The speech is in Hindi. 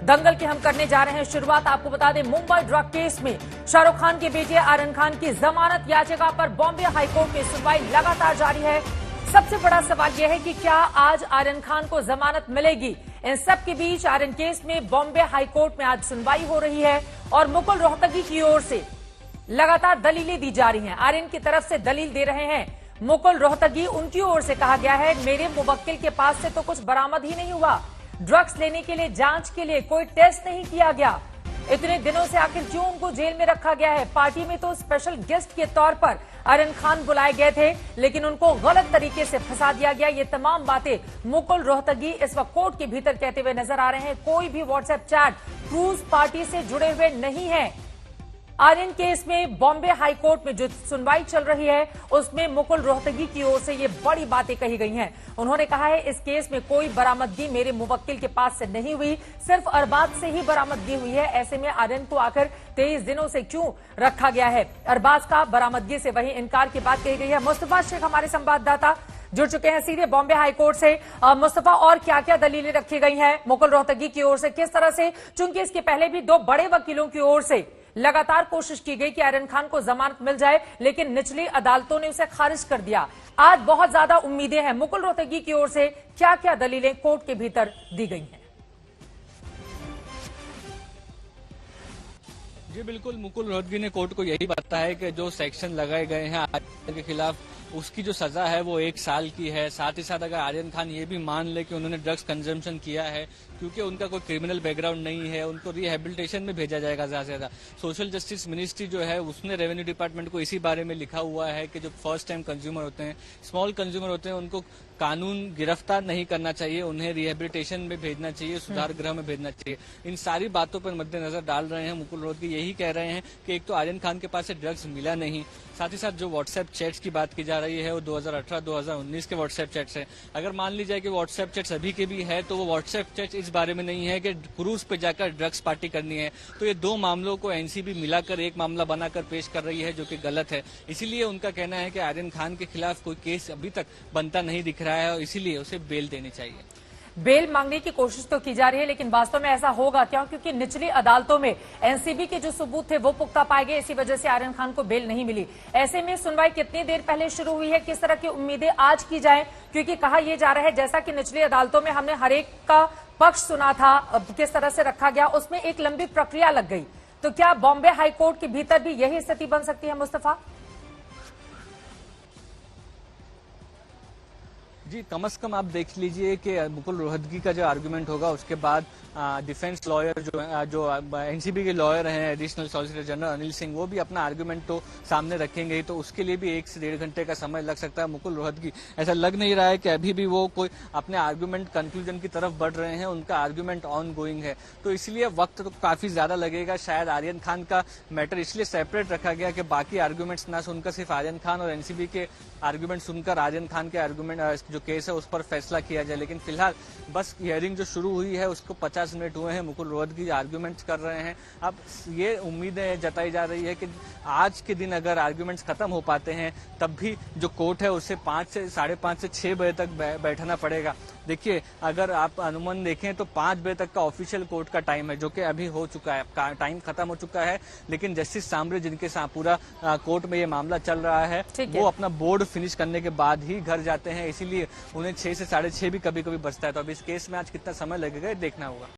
दंगल की हम करने जा रहे हैं शुरुआत। आपको बता दें, मुंबई ड्रग केस में शाहरुख खान के बेटे आर्यन खान की जमानत याचिका पर बॉम्बे हाईकोर्ट में सुनवाई लगातार जारी है। सबसे बड़ा सवाल यह है कि क्या आज आर्यन खान को जमानत मिलेगी। इन सब के बीच आर्यन केस में बॉम्बे हाईकोर्ट में आज सुनवाई हो रही है और मुकुल रोहतगी की ओर से लगातार दलीलें दी जा रही हैं। आर्यन की तरफ से दलील दे रहे हैं मुकुल रोहतगी। उनकी ओर से कहा गया है, मेरे मुवक्किल के पास से तो कुछ बरामद ही नहीं हुआ, ड्रग्स लेने के लिए जांच के लिए कोई टेस्ट नहीं किया गया, इतने दिनों से आखिर क्यों उनको जेल में रखा गया है। पार्टी में तो स्पेशल गेस्ट के तौर पर आर्यन खान बुलाए गए थे, लेकिन उनको गलत तरीके से फंसा दिया गया। ये तमाम बातें मुकुल रोहतगी इस वक्त कोर्ट के भीतर कहते हुए नजर आ रहे हैं। कोई भी व्हाट्सएप चैट क्रूज पार्टी से जुड़े हुए नहीं है। आर्यन केस में बॉम्बे हाईकोर्ट में जो सुनवाई चल रही है उसमें मुकुल रोहतगी की ओर से ये बड़ी बातें कही गई हैं। उन्होंने कहा है, इस केस में कोई बरामदगी मेरे मुवक्किल के पास से नहीं हुई, सिर्फ अरबाज से ही बरामदगी हुई है। ऐसे में आर्यन को आखिर 23 दिनों से क्यों रखा गया है। अरबाज का बरामदगी से वही इनकार की बात कही गई है। मुस्तफा शेख हमारे संवाददाता जुड़ चुके हैं सीधे बॉम्बे हाईकोर्ट से। मुस्तफा, और क्या क्या दलीलें रखी गई हैं मुकुल रोहतगी की ओर से, किस तरह से, चूंकि इसके पहले भी दो बड़े वकीलों की ओर से लगातार कोशिश की गई कि आर्यन खान को जमानत मिल जाए, लेकिन निचली अदालतों ने उसे खारिज कर दिया। आज बहुत ज्यादा उम्मीदें हैं। मुकुल रोहतगी की ओर से क्या क्या दलीलें कोर्ट के भीतर दी गई हैं? जी बिल्कुल, मुकुल रोहतगी ने कोर्ट को यही बताया है कि जो सेक्शन लगाए गए हैं आर्यन के खिलाफ, उसकी जो सजा है वो 1 साल की है। साथ ही साथ अगर आर्यन खान ये भी मान ले कि उन्होंने ड्रग्स कंजम्पशन किया है, क्योंकि उनका कोई क्रिमिनल बैकग्राउंड नहीं है, उनको रिहेबिलिटेशन में भेजा जाएगा ज्यादा से ज्यादा। सोशल जस्टिस मिनिस्ट्री जो है उसने रेवेन्यू डिपार्टमेंट को इसी बारे में लिखा हुआ है कि जो फर्स्ट टाइम कंज्यूमर होते हैं, स्मॉल कंज्यूमर होते हैं, उनको कानून गिरफ्तार नहीं करना चाहिए, उन्हें रिहेबिलिटेशन में भेजना चाहिए, सुधार गृह में भेजना चाहिए। इन सारी बातों पर मद्देनजर डाल रहे हैं मुकुल रोहतगी। यही कह रहे हैं कि एक तो आर्यन खान के पास से ड्रग्स मिला नहीं, साथ ही साथ जो व्हाट्सएप चैट्स की बात की जा रही है वो 2018-2019 के व्हाट्सएप चैट्स हैं। अगर मान ली जाए कि व्हाट्सएप चैट्स अभी के भी है, तो वो व्हाट्सएप चैट्स इस बारे में नहीं है कि क्रूज पे जाकर ड्रग्स पार्टी करनी है। तो ये दो मामलों को एनसीबी मिलाकर एक मामला बनाकर पेश कर रही है, जो कि गलत है। इसीलिए उनका कहना है कि आर्यन खान के खिलाफ कोई केस अभी तक बनता नहीं दिख रहा है और इसीलिए उसे बेल देनी चाहिए। बेल मांगने की कोशिश तो की जा रही है, लेकिन वास्तव में ऐसा होगा क्या? क्योंकि निचली अदालतों में एनसीबी के जो सबूत थे वो पुख्ता पाए गए, इसी वजह से आर्यन खान को बेल नहीं मिली। ऐसे में सुनवाई कितनी देर पहले शुरू हुई है, किस तरह की उम्मीदें आज की जाए? क्योंकि कहा यह जा रहा है, जैसा कि निचली अदालतों में हमने हर एक का पक्ष सुना था, किस तरह से रखा गया, उसमें एक लंबी प्रक्रिया लग गई। तो क्या बॉम्बे हाईकोर्ट के भीतर भी यही स्थिति बन सकती है मुस्तफा? जी, कम से कम आप देख लीजिए कि मुकुल रोहतगी का जो आर्गुमेंट होगा उसके बाद डिफेंस लॉयर जो एनसीबी के लॉयर हैं, additional solicitor general Anil Singh, वो भी अपना आर्गुमेंट तो सामने रखेंगे ही, तो उसके लिए भी 1 से 1.5 घंटे का समय लग सकता है। मुकुल रोहतगी ऐसा लग नहीं रहा है कि अभी भी वो कोई अपने आर्गुमेंट कंक्लूजन की तरफ बढ़ रहे हैं, उनका आर्गुमेंट ऑन गोइंग है, तो इसलिए वक्त तो काफी ज्यादा लगेगा। शायद आर्यन खान का मैटर इसलिए सेपरेट रखा गया कि बाकी आर्गुमेंट्स ना सुनकर सिर्फ आर्यन खान और एनसीबी के आर्गुमेंट सुनकर आर्यन खान के आर्गुमेंट जो केस है उस पर फैसला किया जाए। लेकिन फिलहाल बस हियरिंग जो शुरू हुई है उसको 50 मिनट हुए हैं, मुकुल रोहतगी आर्गुमेंट्स कर रहे हैं। अब ये उम्मीदें जताई जा रही है कि आज के दिन अगर आर्गुमेंट्स खत्म हो पाते हैं तब भी जो कोर्ट है उसे 5 से 5:30 से 6 बजे तक बैठना पड़ेगा। देखिए, अगर आप अनुमान देखें तो 5 बजे तक का ऑफिशियल कोर्ट का टाइम है, जो कि अभी हो चुका है, टाइम खत्म हो चुका है। लेकिन जस्टिस सांबरे, जिनके साथ पूरा कोर्ट में ये मामला चल रहा है, वो अपना बोर्ड फिनिश करने के बाद ही घर जाते हैं, इसीलिए उन्हें 6 से 6:30 भी कभी कभी बचता है। तो अब इस केस में आज कितना समय लगेगा देखना होगा।